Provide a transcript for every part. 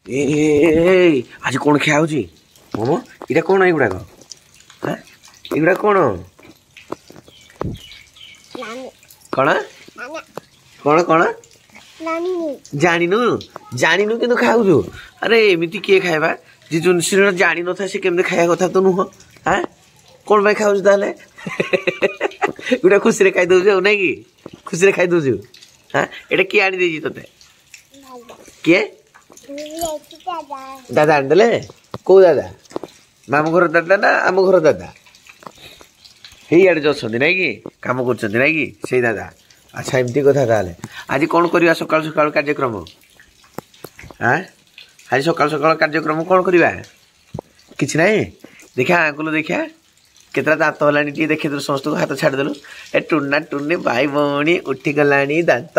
आज कौन खिया होची मोमो इटा कौन एगुड़ाक हाँ एगुड़ा कौन कौन कौन कौन जानिनु जानिनु किंतु खाऊ अरे एमती किए खाइबा जी जो जानी न था से केमते खाया कथा तो नुह हाँ कौन भाई खाऊ ताले गोटे खुशी खाई दौଛୁ ना कि खुशी खाई दौଛୁ हाँ एटा किए आनी देजी तते किए दादा आनीदेले कौ दादा मामू घर दादा ना आम घर दादा आड़े जो अच्छा ना कि कम कर ना कि से दादा अच्छा एमती कथा ताले आज कौन करवा सकाल सकाल कार्यक्रम हाँ आज सकाल सकाल कार्यक्रम कौन करवा किसी ना देखा आंकुल देखा केतरा दांत होलानी टी देखे समस्त हाथ छाड़देलु ए टुन्ना टुन्नी भाई भौणी उठी गलानी दांत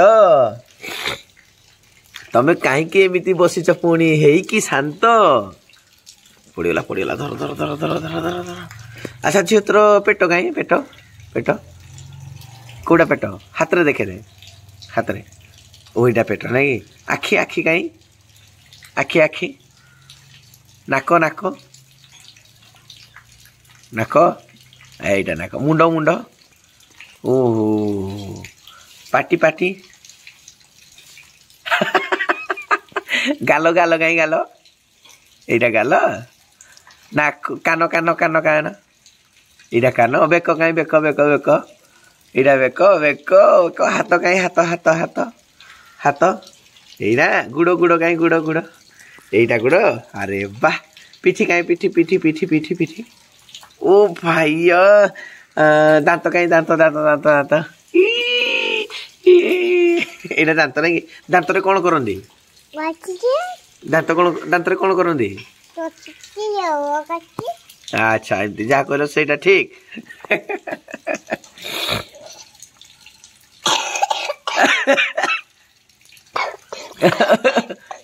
तमें कहीं एमती बसीच पुणी है शांत पड़गला पड़गला धर धर धर धर धर धर धर अच्छा झील तोर पेट कहीं पेट पेट कौटा पेट हाथ में देखे दे हाथ में ओईटा पेट ना कि आखि आखि कहीं आखि आखि नाक नाक नाक एटा नाक मुंड मुंड ओहो पाटी पाटी गाल गाल कहीं गाल एटा गाल नाक कान कान कान कान एटा कान बेक कहीं बेक बेक बेक एटा बेक बेक बेक हाथ कहीं हाथ हाथ हाथ हाथ एटा गुड़ गुड़ कहीं गुड़ गुड़ एटा गुड़ अरे वाह पिठी कहीं पिठी पिठी पिठी पिठी पिठी ओ भाई दांत कहीं दांत दांत दांत दांत एटा दांत ना कि दांत रे कौन करंदी दांत कौन करंदी अच्छा एमती जहाँ कहल से ठीक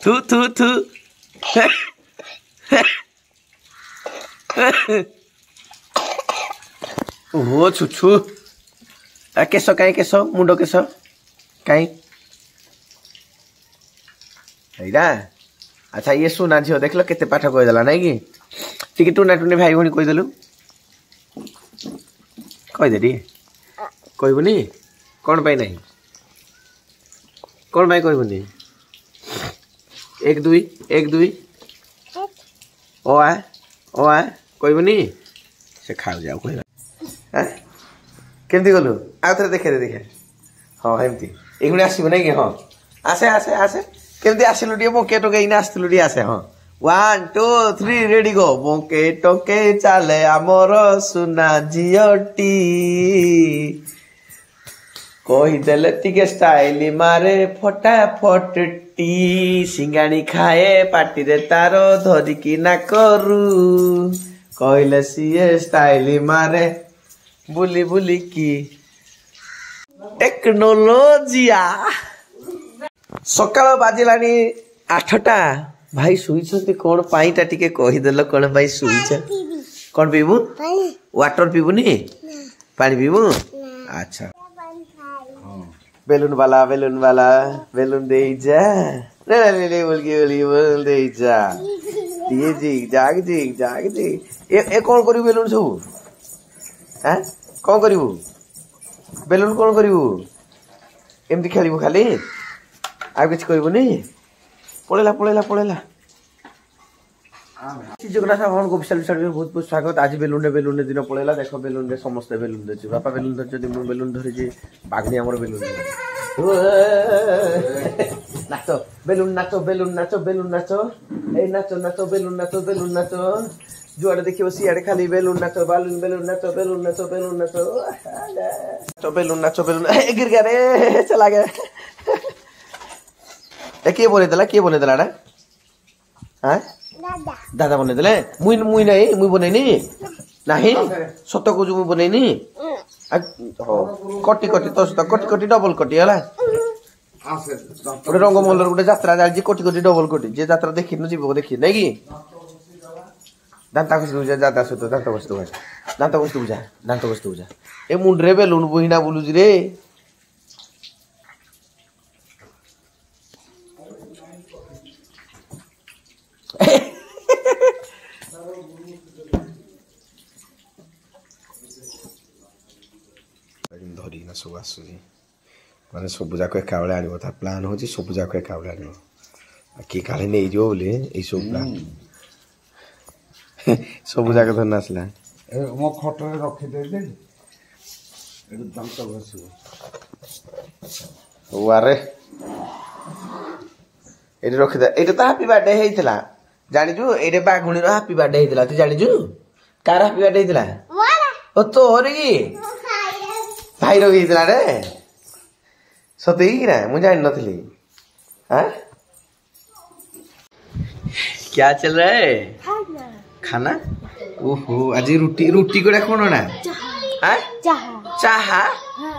थू थू थू ओहो छुछु केश कहीं केश मुंड केश कहीं अच्छा ये सुना झील देख लो केते पाठ कहीदेला ना कि टी टुना टुनी भाई भौणी कहीदेलु कहीदे टी कहबुनि कौन पाई नहीं कौन पाई कहबुनि एक दुई ओ आ कहबुनि से खाऊ जाओ कहबा केमती गलु आउ थे देखे देखे हाँ एमती एगुणी आसब ना कि हाँ आसे आसे आसे केमती आसिलु टे बोके टोके इना आसलु टे आसे हाँ 1 2 3 रेडी गो बोके टोके चले आमर सुना झीटी कहीदेले टिके स्टाइल मारे फटाफट टी सिंगाणी खाए पार्टी रे तार धरिकी ना करू कहले सीए स्टाइल मारे बुली बुली की टेक्नोलोजिया सकाल बाजिलानी 8टा भाई शुई कौन पाईटा टिके कहीदेल कौन भाई शुई कौन पीबू वाटर पीबुनी पानी पीबू अच्छा बेलून वाला बेलून दे जा ले बोल दे जा ये जिग जाग ए कौन करू बेलून सब हाँ कौन करू बेलून कौन करू एमती खेलबू खाली आ किसी कहबुनि पड़ेला पड़ेला पड़ेला जगन्नाथ भगवान को विशाल विशाल बहुत बहुत स्वागत आज बेलून दिन पड़ेला देख बेलून समस्त बेलून धरती बापा बेलून धरती मुझे बेलून धरी बागनी आम बेलून नाच बेलून नाच बेलून नाच बेलून नाच ए नाच नाच बेलून नाच जुआड़े देखिए सियाड़े खाली बेलून नाच बेलून नाच बेलून नाच बेलून नाच बेलून नाच बेलून गिर गया रे चला गया किए बनेदेला हाँ दादा बनेदेले मुई मुई नहीं मुई बनैनी नहीं सत कौच मुई बनैनी कटी कटी तो सत कटी कटी डबल कटी है गोटे रंगमहल गोटे जात्रा जाए कटी कटी डबल कटी जे जात्रा देखी न जीव देखी नहीं कि दांता घसी बुझा दादा सहित दांत घसी बुझा ए मुंडे बेलून बोहिना बुलुची रे ଧରିକିନା ସବୁ ଆସୁଛି ମାନେ ସବୁ ଯାକ ଏକା ବେଳେ ଆଣିବ ତା ପ୍ଲାନ୍ ହେଉଛି ସବୁ ଯାକ ଏକା ବେଳେ ଆଣିବ ଆଉ କିଏ କାଳେ ନେଇଯିବ ବୋଲି ଏଇସବୁ ପ୍ଲାନ୍ ସବୁ ଯାକ ଧରି ଆସିଲା ମୋ ଖଟରେ ରଖିଦେବି ଏଠି ଦାନ୍ତ ଘଷିବ ହଉ ଆରେ ଏଇଠି ରଖିଦେ ଏଇଟା ତ ହାପି ବାର୍ଥଡେ ହେଇଥିଲା ଜାଣିଛୁ ଏଇଟା ବାଘୁଣୀର ହାପି ବାର୍ଥଡେ ହେଇଥିଲା ତୁ ଜାଣିଛୁ କାର ହାପି ବାର୍ଥଡେ ହେଇଥିଲା ଓ ତୋର କି ଭାଇର ବି ହେଇଥିଲା ରେ ସତେ କି ନା ମୁଁ ଜାଣିନଥିଲି हाँ क्या चल रहा है खाना ओहो आज रुटी रुटी को कौन ना चाहा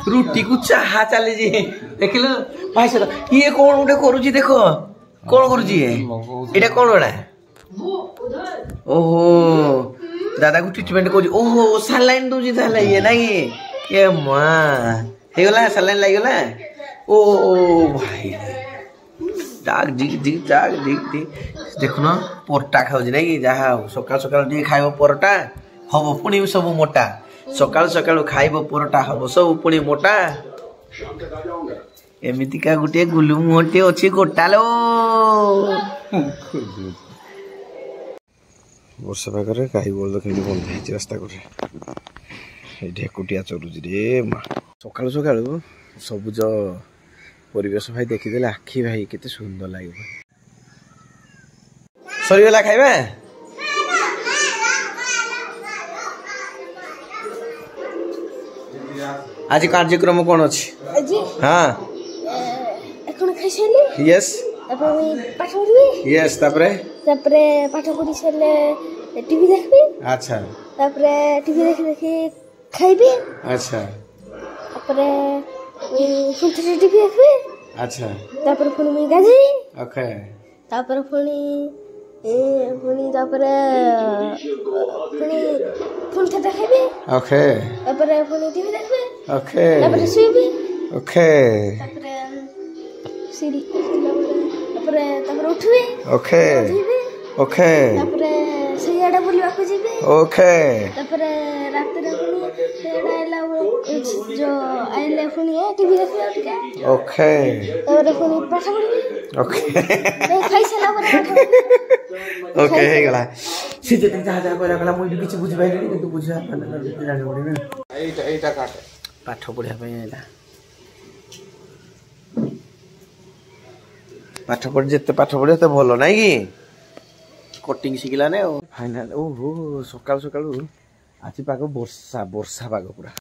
रुटी को चाहा चली जी देख लो भाई सर ये कौन गोटे करुची देख कौन करुची एटा कौन ना ओहो दादा को ट्रीटमेंट कर ओहो सालाइन दूजी ताला ये ना ये मां हे गला सालाइन लागि गला ओ भाई दाग दिग दिग दाग दिग दिग देखुन परोटा खाऊ ना कि जहा सकाल सकाल टी खाइब परोटा हम पुणी सब मोटा सकाल सकाल खाइब परोटा हम सब पुणी मोटा एमितिका गोटे गुलु मुहटे अच्छी गोटालो वर्षा पाखरे गाई बलद केमती बंद है रास्ता करे ये एकुटिया चलुची रे सकाल सकाल सबुज परिवेश भाई देखीदे आखि भाई केते सुंदर लगे सरीगला खाइबा आज कार्यक्रम कौन अच्छी हाँ यस यस पाठ पढ़ी सारे टीवी देखबी अच्छा टीवी देखि देखि खाइबी अच्छा पुणी टीवी देखबी अच्छा पुणी मुई गाजी ओके पुणी पुणी पुणी थे खाइबी ओके पुणी टीवी देखबी ओके सुइबी ओके उठबी ओके ओके सियाड़ा बुलवा को जीबी ओके रात रे जो आइले पुणी टीवी देखबी ओके पुणी पाठ पढ़बी ओके खाइ साला ओके हे गला से जे जहा जहा कहला गला मुई किछ बुझि पाइली किंतु बुझा जानि पड़ी ना एटा काट पाठ पढ़िया पई आइला पाठ पढ़ जेते पाठ पढ़े ते भलो नाही कि कटिंग शिखला ने फाइनल ओहो सकाल सकाल आज पाग वर्षा वर्षा पाग पूरा